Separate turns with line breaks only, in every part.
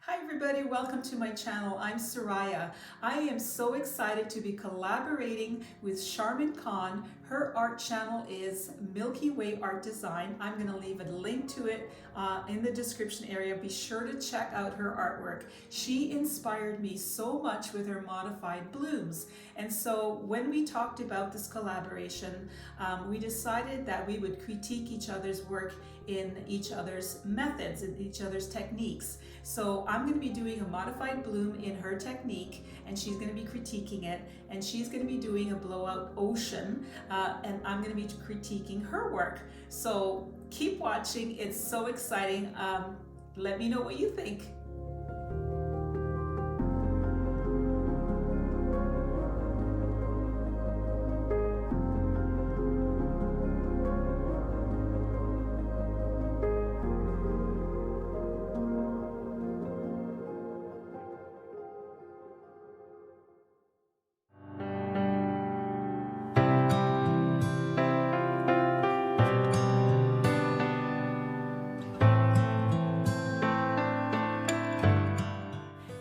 Hi everybody, welcome to my channel. I'm Soraya. I am so excited to be collaborating with Sharmin Khan. Her art channel is Milkyway Art Design. I'm going to leave a link to it in the description area. Be sure to check out her artwork. She inspired me so much with her modified blooms. And so when we talked about this collaboration, we decided that we would critique each other's work in each other's methods and each other's techniques. So I'm going to be doing a modified bloom in her technique, and she's going to be critiquing it, and she's going to be doing a blowout ocean, and I'm going to be critiquing her work. So keep watching, it's so exciting. Let me know what you think.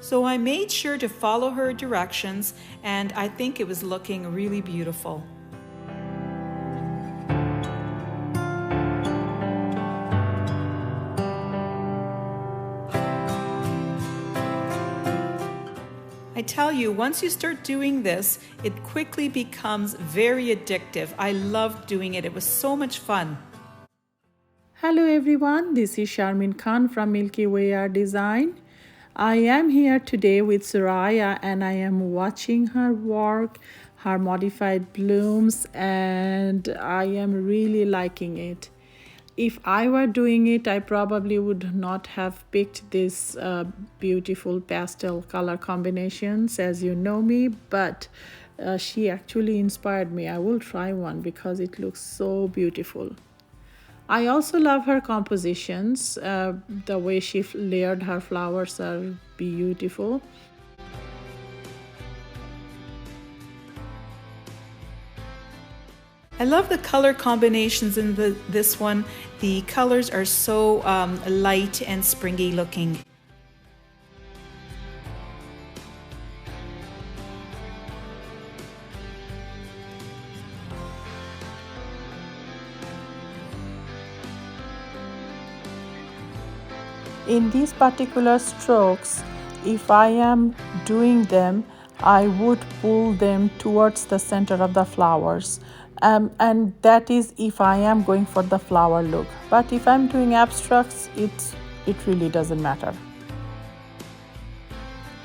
So I made sure to follow her directions, and I think it was looking really beautiful. I tell you, once you start doing this, it quickly becomes very addictive. I loved doing it. It was so much fun.
Hello everyone, this is Sharmin Khan from Milkyway Art Design. I am here today with Soraya and I am watching her work, her modified blooms, and I am really liking it. If I were doing it, I probably would not have picked this beautiful pastel color combinations, as you know me, but she actually inspired me. I will try one because it looks so beautiful. I also love her compositions. The way she layered her flowers are beautiful.
I love the color combinations in this one. The colors are so light and springy looking.
In these particular strokes, if I am doing them, I would pull them towards the center of the flowers. And that is if I am going for the flower look. But if I'm doing abstracts, it really doesn't matter.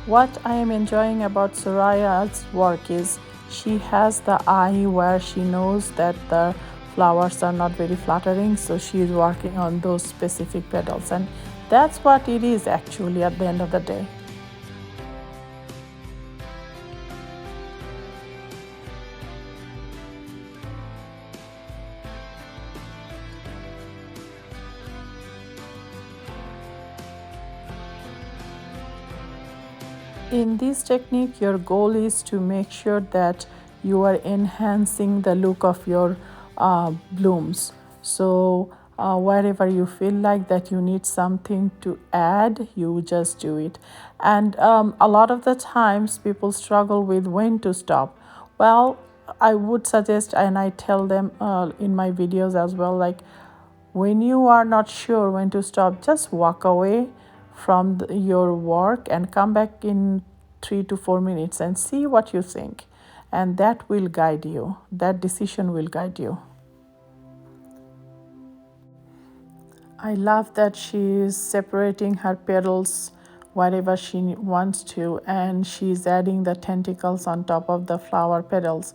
What I am enjoying about Soraya's work is she has the eye where she knows that the flowers are not very flattering, so she is working on those specific petals, and that's what it is actually at the end of the day. In this technique, your goal is to make sure that you are enhancing the look of your blooms. So wherever you feel like that you need something to add, you just do it. And a lot of the times people struggle with when to stop. Well, I would suggest, and I tell them in my videos as well, like when you are not sure when to stop, just walk away from your work and come back in 3 to 4 minutes and see what you think, and that will guide you. That decision will guide you. I love that she is separating her petals wherever she wants to, and she's adding the tentacles on top of the flower petals.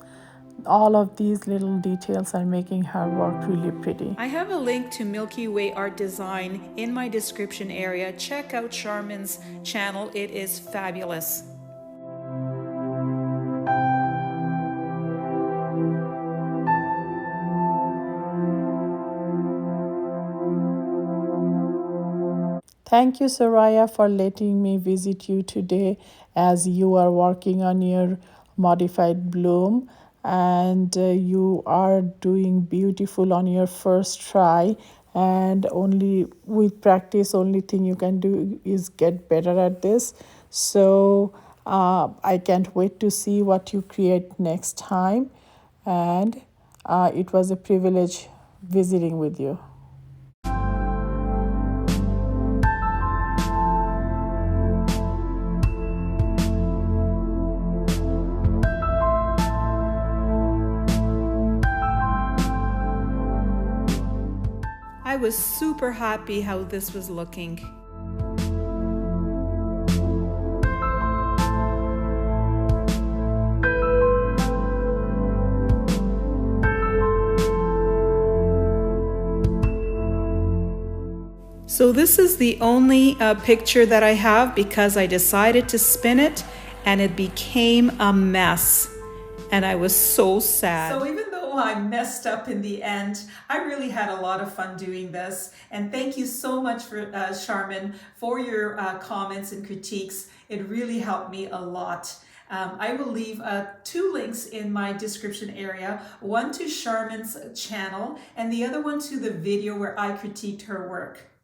All of these little details are making her work really pretty.
I have a link to Milky Way Art Design in my description area. Check out Sharmin's channel, it is fabulous.
Thank you, Soraya, for letting me visit you today as you are working on your modified bloom, and you are doing beautiful on your first try, and only with practice, only thing you can do is get better at this. So I can't wait to see what you create next time, and it was a privilege visiting with you.
I was super happy how this was looking. So this is the only picture that I have because I decided to spin it and it became a mess. And I was so sad. So even though I messed up in the end, I really had a lot of fun doing this. And thank you so much for Sharmin for your comments and critiques. It really helped me a lot. I will leave 2 links in my description area, one to Sharmin's channel and the other one to the video where I critiqued her work.